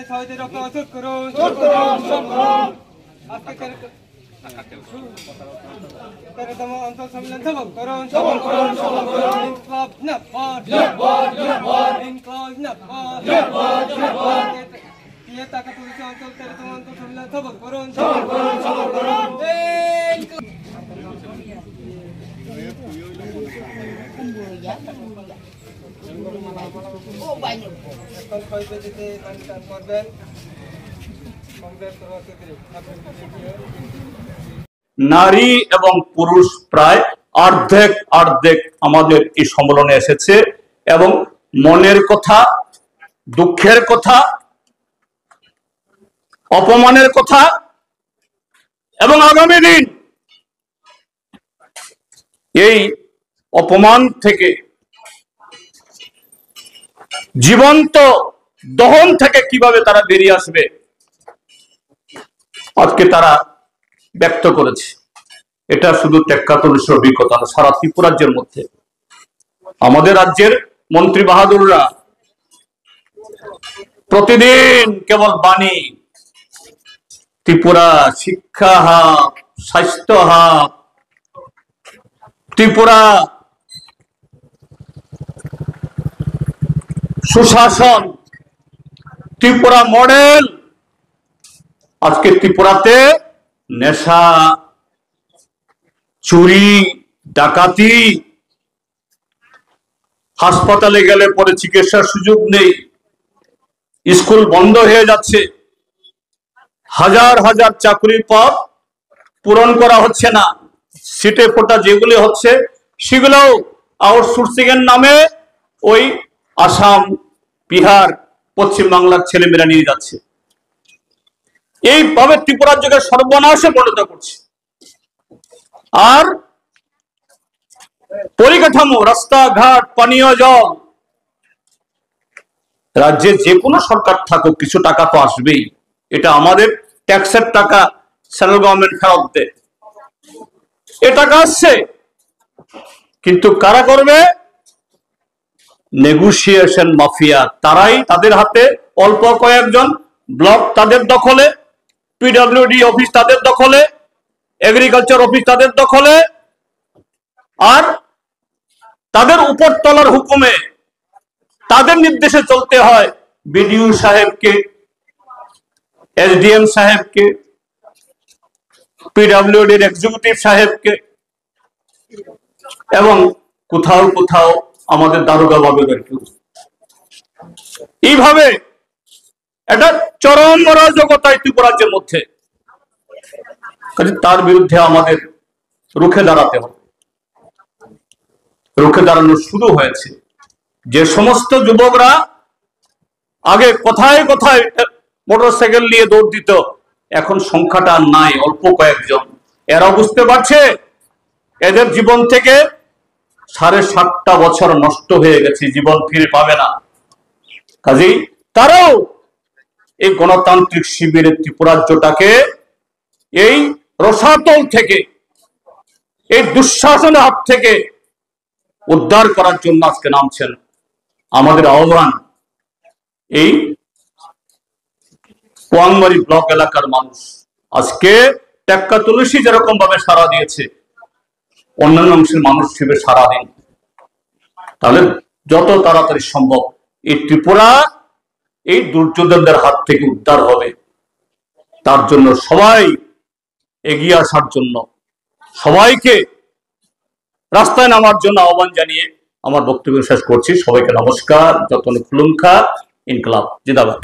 শহীদের রক্ত অচুত করুন। আজকে 13তম অঞ্চল সম্মেলন সফল করুন। ইনকলাব জিন্দাবাদ, ইনকলাব জিন্দাবাদ। টাকা তুলছে অঞ্চল 13তম অঞ্চল সম্মেলন সফল করুন। নারী এবং পুরুষ প্রায় অর্ধেক অর্ধেক আমাদের এই সম্মেলনে এসেছে এবং মনের কথা, দুঃখের কথা, অপমানের কথা এবং আগামী দিন এই অপমান থেকে, জীবন্ত দহন থেকে কিভাবে তারা বেরিয়ে আসবে আজকে তারা ব্যক্ত করেছে। এটা শুধু টেক্কাতলিশের অভিজ্ঞতা না, সারা ত্রিপুরা রাজ্যের মধ্যে আমাদের রাজ্যের মন্ত্রী বাহাদুররা প্রতিদিন কেবল বাণী, ত্রিপুরা শিক্ষা হাব, স্বাস্থ্য হাব, ত্রিপুরা সুশাসন, ত্রিপুরা মডেল। আজকে ত্রিপুরাতে নেশা, চুরি, ডাকাতি, হাসপাতালে গেলে পরে চিকিৎসার সুযোগ নেই, স্কুল বন্ধ হয়ে যাচ্ছে, হাজার হাজার চাকরির পদ পূরণ করা হচ্ছে না, সিটে কোটা যেগুলি হচ্ছে সেগুলোও আউটসোর্সিং এর নামে ওই আসাম, বিহার, পশ্চিম বাংলার ছেলেমেয়েরা নিয়ে যাচ্ছে। এইভাবে ত্রিপুরা রাজ্যকে সর্বনাশে পরিণত করছে। আর পরিকাঠামো, রাস্তাঘাট, পানীয় জল, রাজ্যে যে কোনো সরকার থাকুক কিছু টাকা তো আসবেই, এটা আমাদের ট্যাক্সের টাকা, সেন্ট্রাল গভর্নমেন্ট ফেরত দেয়, এ টাকা আসছে, কিন্তু কারা করবে? নেগোসিয়েশন মাফিয়া, তারাই, তাদের হাতে অল্প কয়েকজন, ব্লক তাদের দখলে, পিডব্লিউডি অফিস তাদের দখলে, এগ্রিকালচার অফিস তাদের দখলে, আর তাদের উপরতলার হুকুমে, তাদের নির্দেশে চলতে হয় বিডিও সাহেবকে, এসডিএম সাহেবকে, পিডব্লিউডির এক্সিকিউটিভ সাহেবকে, এবং কোথাও কোথাও আমাদের দারোগা বাবুদেরকে। এইভাবে এটা চরম অরাজকতায় ত্রিপুরা রাজ্যের মধ্যে, তার বিরুদ্ধে আমাদের রুখে দাঁড়াতে হবে। রুখে দাঁড়ানো শুরু হয়েছে। যে সমস্ত যুবকরা আগে কোথায় কোথায় মোটরসাইকেল নিয়ে দৌড় দিত, এখন সংখ্যাটা নাই, অল্প কয়েকজন। এরা বুঝতে পারছে এদের জীবন থেকে 7.5 বছর নষ্ট হয়ে গেছে, জীবন ফিরে পাবে না। কাজেই তারাও এই গণতান্ত্রিক শিবিরের ত্রিপুরা রাজ্যটাকে এই রসাতল থেকে, এই দুঃশাসনের হাত থেকে উদ্ধার করার জন্য আজকে নামছেন। আমাদের আহ্বান, এই পোয়াংমারি ব্লক এলাকার মানুষ আজকে টেক্কাতলিশি যেরকম ভাবে সাড়া দিয়েছে, অন্যান্য অংশের মানুষ হিসেবে সাড়া দিন। তাহলে যত তাড়াতাড়ি সম্ভব এই ত্রিপুরা এই দুর্যোধনদের হাত থেকে উদ্ধার হবে। তার জন্য সবাই এগিয়ে আসার জন্য, সবাইকে রাস্তায় নামার জন্য আহ্বান জানিয়ে আমার বক্তব্য শেষ করছি। সবাইকে নমস্কার। যতন খুলুমখা। ইনকলাব জিন্দাবাদ।